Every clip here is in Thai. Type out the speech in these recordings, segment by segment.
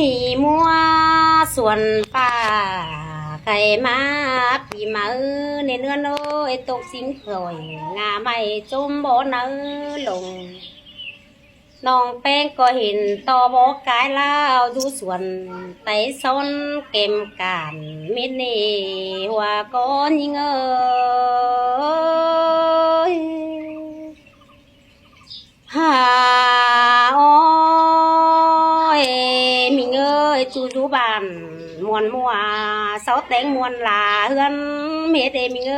มีมัวส่วนป่าไข่มาปีมาในเนื้อเนยตกสิงสวยงาไม่จุ่มบ่เนื้อลงน้องแป้งก็เห็นต่อบอกกายลาวดูส่วนไต่ซ้นเก็มการเม็ดนี่หัวก้อนยิงหาโอ้ยมิงจูบานมวนมัวเสาแตงมวนลาเฮือนเม็ดมิง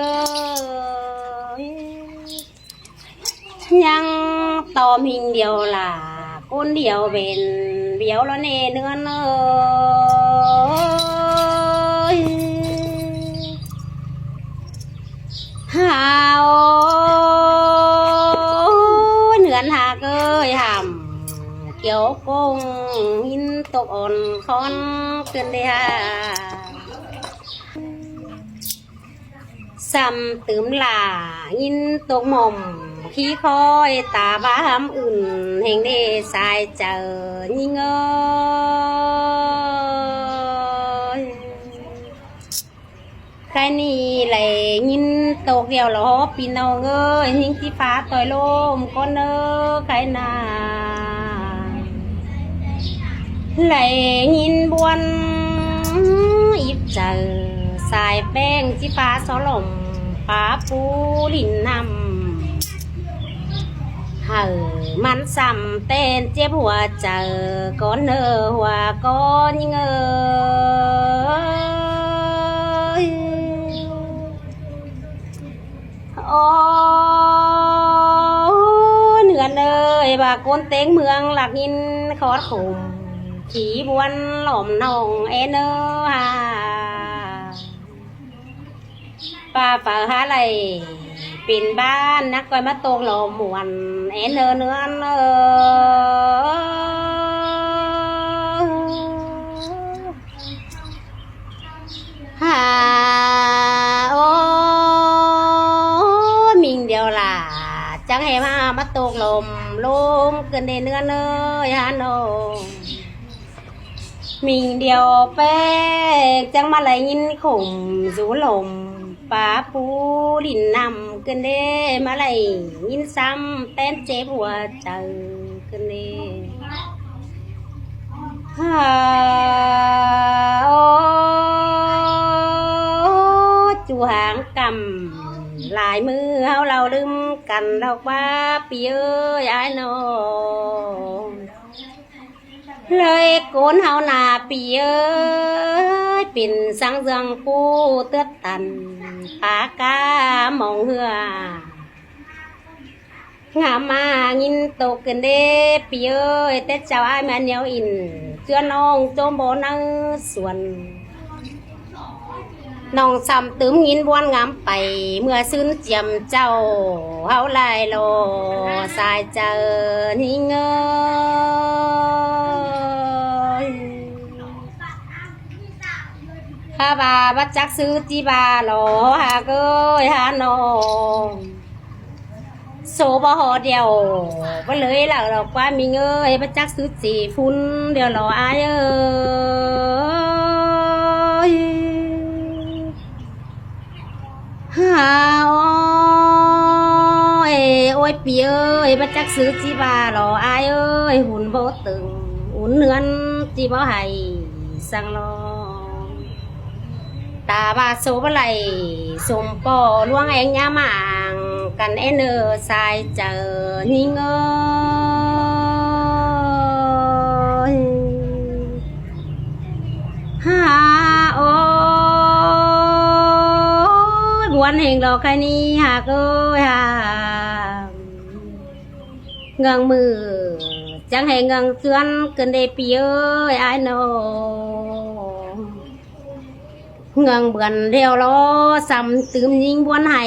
ยังต่อมิงเดียวล่ะคนเดียวเป็นเบี้ยวแล้วเน่เนื้อหาวเนื้อหากหำเกี่ยวกงหินตกอ่อนคอนเกินเดียซ้ำตื่มหล่าหินตกหม่อมขี้คอยตาบ้ามอุ่นแห่งเดสายเจอยิงใครนี่เลยยินตกเดียวหรอปีนองหิงที่ฟ้าต่อยลมก็เนอใครนาเลยยินบวนอิบเจอสายแป้งที่ฟ้าสลมป้าปูลินนำมันซ้ำเต้นเจ็บหัวเจอก้อนเนอหัวก้อนยิงโอ้เหนือเลยว่าก้นเต็งเมืองหลักหินคอดขุมขี่บวนหล่อมนองเอเนอป้าฝ่าหาไรปิ่นบ้านนักก้อยมาตกหล่อมวนเอเนอเนื้อหาโอ้มิงเดียวล่ะจังให้มาตกลมเกินเดเนื้อฮาโนมิงเดียวแป้งจังมาไหลยินข่มสูลมป้าปูลินนำเกินเดมาไหลยินซ้ำเต้นเจ็บหัวเจอเกินเดฮาโอจูหางกำลายมือเฮาเราลืมกันดอกว่าปีเอ้ยไอ้โนเลยโกนเฮาหนาปีเอ้ยปิ่นสังเรืองปูเตือตันปากามองเหืองามมายินตกกันเด้ปีเอ้ยแต่เจ้าไอ้แม่เนียวอินเชื่อน้องโจมโบนังส่วนน้องซ้ำตื้มยินบวนงามไปเมื่อซึ้นเจียมเจ้าเฮาลายโลสายเจอนิ่งข้าบาบัดจักซื้อจีบาหลอหาเกยหาโนโซบหอเดียวก็เลยหลักเรากว่ามีเงยบัดจักซื้อจีฟุ้นเดียวหลออายฮาโอ้ยปีเอ้ยบัดจักซื้อจีบาหลออายหุ่นโบตึงหุ่นเนื้อนจีบให้สั่งรอตาบาโซบไหลสมปอล่วงเองยามางกันเอเนอสายเจอนิ่งฮาโอ้บวนแห่งดอกแค่นี้หากหาเงืองมือจังให้เงืองเตือนกันได้ปีเอ้ยไอ้โนเงืองเบือนเดียวล้อซ้ำตื้มยิงบวนให้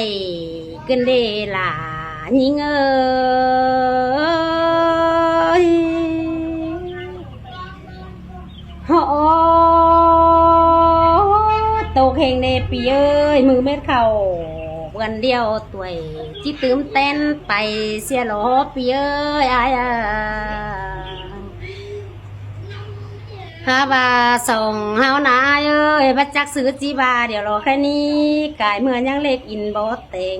กันเดล่ะยิงโอ้ตกแห่งในปีเอ้ยมือเม็ดเข่าเบือนเดียวตัวจิตื้มเต้นไปเสียล้อปีเอ้ยไอ้ ฮาบาส่งเฮานาเอ้ยบัดจักซื้อจีบาเดี๋ยวรอแค่นี้กายเมื่อยังเล็กอินบ่เต็ง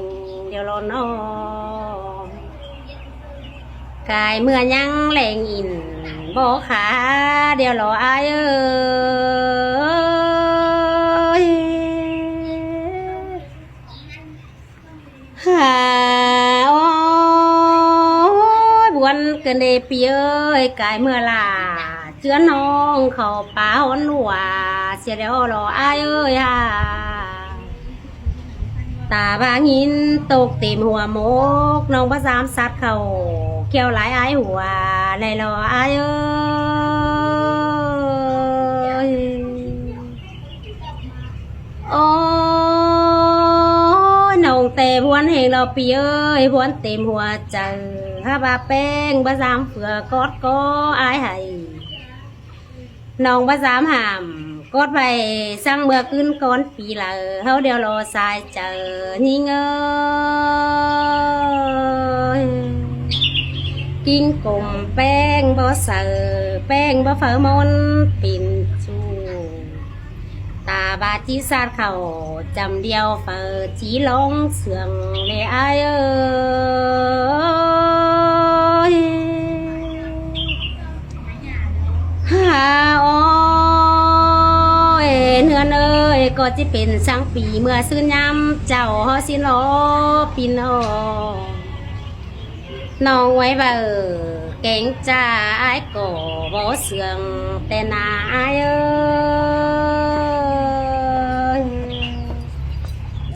เดี๋ยวรอน้องกายเมื่อยังแรงอินบ่ขาเดี๋ยวรออายเอ้ยฮาโอ้ยบวนเกินเดปีเอ้ยกายเมื่อลาเจือน้องเขาป่าหอนหัวเสียแล้วรออายเอ้ยฮาตาบางหินตกเต็มหัวมกน้องพระสามสัตว์เขาเขี้ยวหลายอายหัวเลยรออายเอ้ยโอ้ยน้องแต่พวนเฮงเราปีเอ้ยพวนเต็มหัวใจฮาบาแป้งพระสามเฟือกอดก็อายให้น้องพระสามหามกดไปสั่งเมื่อคืนก่อนปีละเฮาเดียวรอสายเจอนี่เงยกิ้งกลมแป้งบ่เสือแป้งบ่เฝอมนปิ่นชูตาบาจีซาดเขาจำเดียวเฝอจีลงเสืองเลยอายเอ้ยฮาโอ้ยเนื้อเอ้ยก็จะเป็นสังปีเมื่อซื้อยำเจ้าฮอสิโนปีโนน้องไว้บ่เก่งจ้าไอ้ก็บ่เสื่องแต่นาอายเอ้ย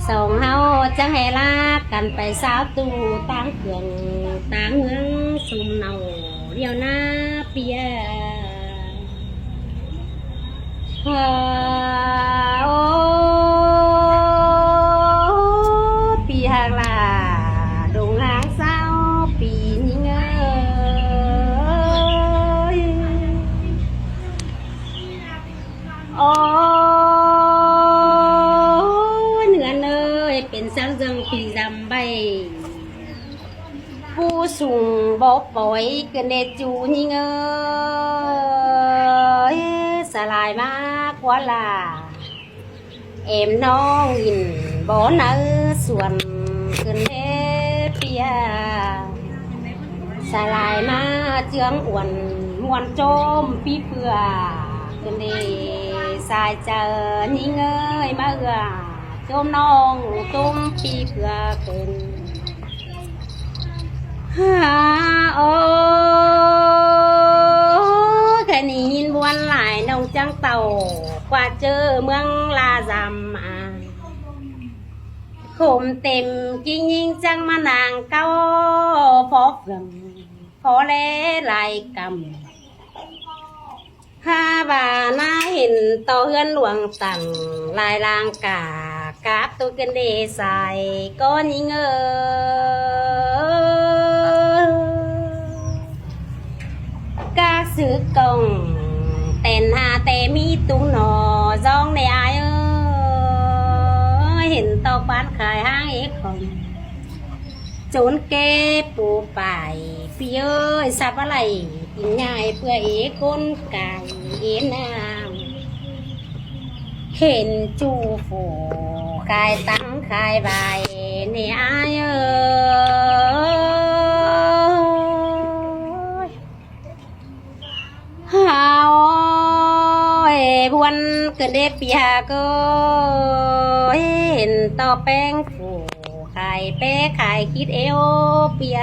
สองเฮาจะให้ลากันไปสาวตู่ตั้งเครื่องตั้งเมืองสุ่มเนาเดียวหน้าเปียโอ้ปีหางลาดงหางเศร้าปีนี้เงยโอ้เหนือเนยเป็นสังจังปีดำใบผู้สูงบอกปล่อยเกินเดจูนี่เงยสลายมากกว่าลาเอ็มน้องอินบ่อเนื้อส่วนเกินเดเปียสลายมาเจืองอ้วนมวนโจมปีเพื่อเกินเดสายเจอนี่เงยมาเอือโจมน้องต้มปีเพื่อเกินฮาโอ้แค่นี้ยินบวนหลายน้องจังเต่ากว่าเจอเมืองลาจำมาขมเต็มกิ้งยิงจังมานางเก้าพอเฟืองพอเล่ลายกำฮาบานาเห็นต่อเฮือนหลวงสั่งลายลางกากาบตัวกันเดใส่ก็ยิงกาซื้อกล่องเต้นหาแต่มีตุ้งหนอจ้องในอายเห็นตอกบ้านขายห้างเอกของโจนเก็บปูไปพี่เอ้ยสับอะไรกินง่ายเพื่อเอกก้นไก่เอ็นน้ำเห็นจูฟูขายตั้งขายใบในอายฮาวบวนเกินเด็ดปีหาก็เห็นต่อแป้งฟูขายเป๊ขายคิดเอวเปีย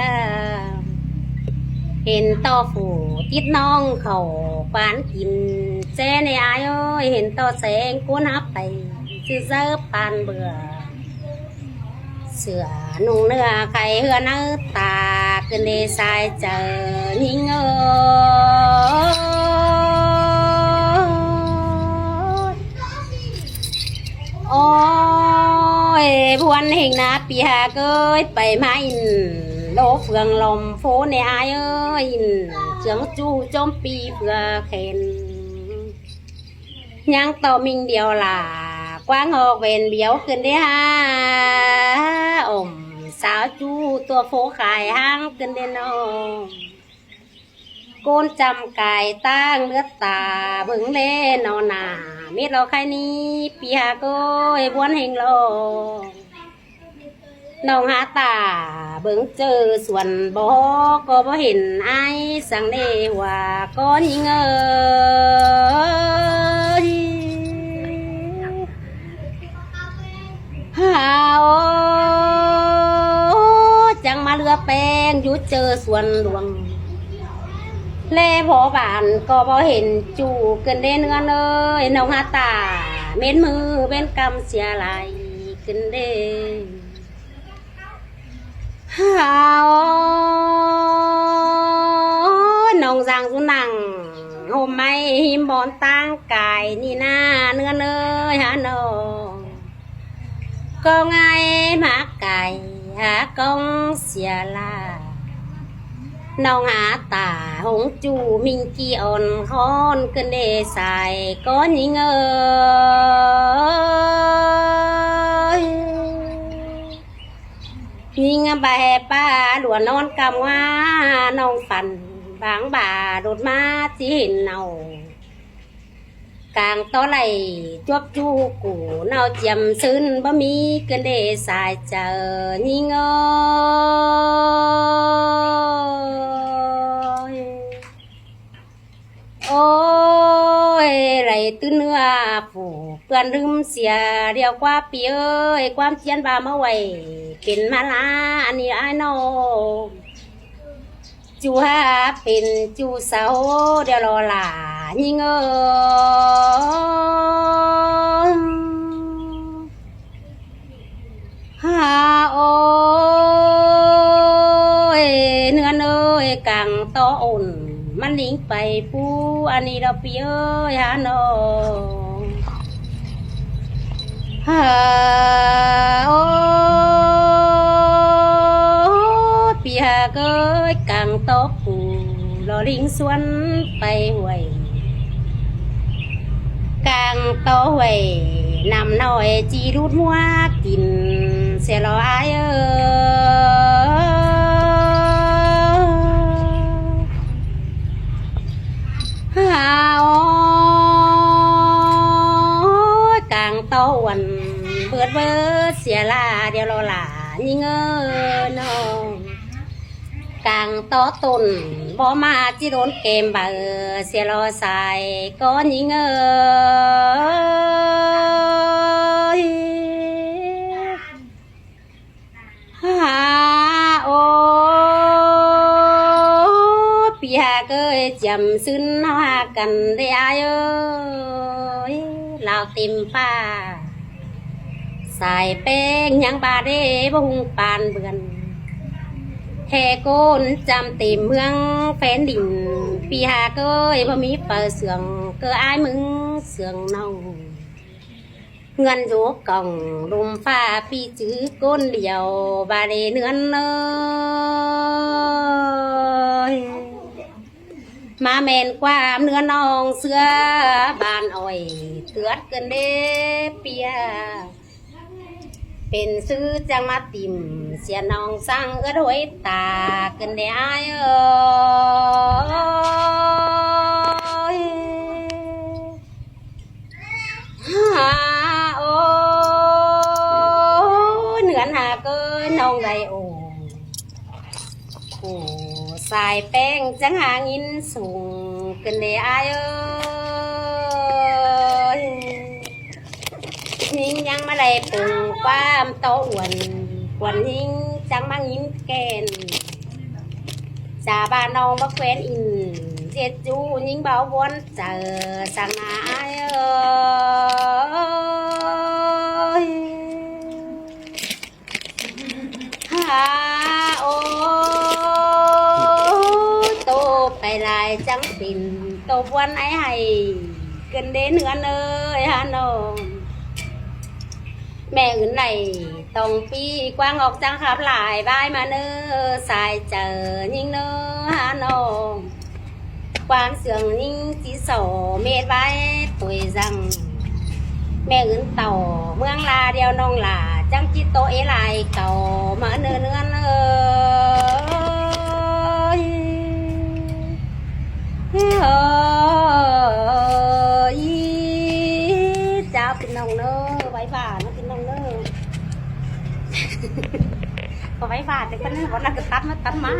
เห็นต่อฟูติดน้องเขาปานกินแจ้ในอายเห็นต่อแสงกูนับไปซื้อเสื้อปานเบื่อเสือนุ่งเนื้อไข่เหือเนื้อตาเกินเดสายเจอนิ่งโอ้ยพวนเฮงนาปีหาเกยไปมาอินโลเฟืองลมโฟในอายอินเสียงจูจมปีเพื่อเข็นยังต่อมิงเดียวล่ะกว้างออกเวนเบี้ยวขึ้นได้ฮะอมสาวจูตัวโฟขายห้างขึ้นได้นอ โกนจำกายตั้งเลือดตาเบิ่งเล่นอนหนาเม็ดเราใครนี้ปีหาโกยบวนเฮงโลน้องหาตาเบิ่งเจอส่วนบ่ก็บ่เห็นไอ้สังเนว่าก้อนยิงฮาวจังมาเรือแป้งอยู่เจอส่วนหลวงเล่พอบานก็บ่เห็นจูเกินเด้เนื้อเลยน้องหาตาเม็ดมือเป็นกำเสียไหลเกินเด้ฮาวน้องจางสุนังโฮมไม่หิมบอนตั้งกายนี่หน้าเนื้อเนยฮะน้องก็ไงมาไก่หากองเสียลาน้องหาตาหงจูมิงกีอ่อนคอนเกินเดใส่ก้อนยิงยิงใบป้าหลวนนอนกำว่าน้องฝันบางบ่าโดดมาจีเห็นเนากลางต้อไหลจวบจูกูเนาเจียมซึ้นบ่มีเกินเดสายเจอยิงโอ้ยไหลตื้นเนื้อผูกเปื่อนลืมเสียเดียวกว่าปีเอ้ยความเชียนบามาไว้เป็นมาลาอันนี้ไอ้น้องจูฮาเป็นจูเสาเดียวรอหลายิงฮาโอ้ยเนื้อเนยกังโตอุ่นมันลิงไปปูอันนี้เราเปียฮาโนฮาโอ้ปีหาเกยกังโตปูรอลิงสวนไปห่วยกังโตห่วยนำหน่อยจีรูดมัวกินเสียรออายฮาวกลางโตวันเบิดเสียลาเดียวรอหลายิ่งน้องกลางโตตุนบ่มาจีโดนเกมบ่เสียรอใส่ก้อนยิ่งฮาโอปีหาเกยจำซึ้นเฮาหากันได้อายเอ้ยลาวเต็มฟ้าสายแป้งยังบาเด้บ่หุงปานเบือนแห่โกนจำเต็มเมืองแฟนดินปีหาเกยบ่มีเปิดเสืองเกออายมึงเสืองน้องเงินโยกกล่องลมฟ้าปีจื้อก้นเดียวบาเดเนือนเลยมาแมนความเนื้อน้องเสือบานอ้อยเตือดกันเด้เปียเป็นซื้อจังมาติ่มเสียน้องสั่งหวยตากันได้อายฮาโอเหนือนหาเกินน้องได้โอ้สายแป้งจังหางินสูงกันได้อายหิงยังมาได้ปึงความโตอ้วนกวนหิงจังมาหินแกนจาบานน้องบักแฟนอินเจ็ดจูหิงเบาวนเจอสังหายฮาโอโตไปลายจังปิ่นโตวันไอ้ให้เกินเด้เนื้อเนยฮะน้องแม่อื่นไหนต้องปีกว้างออกจังขับหลายบายมาเนื้อสายเจอยิ่งเนื้อฮาน้องความเสื่องยิ่งจีโสเมตรไว้ตุยจังแม่อื่นเต่าเมืองลาเดียวน้องลาจังจิโตเอลายเก่ามาเนื้อ ก็ไว้ฟาดแต่ก็นึกว่านักตัดมา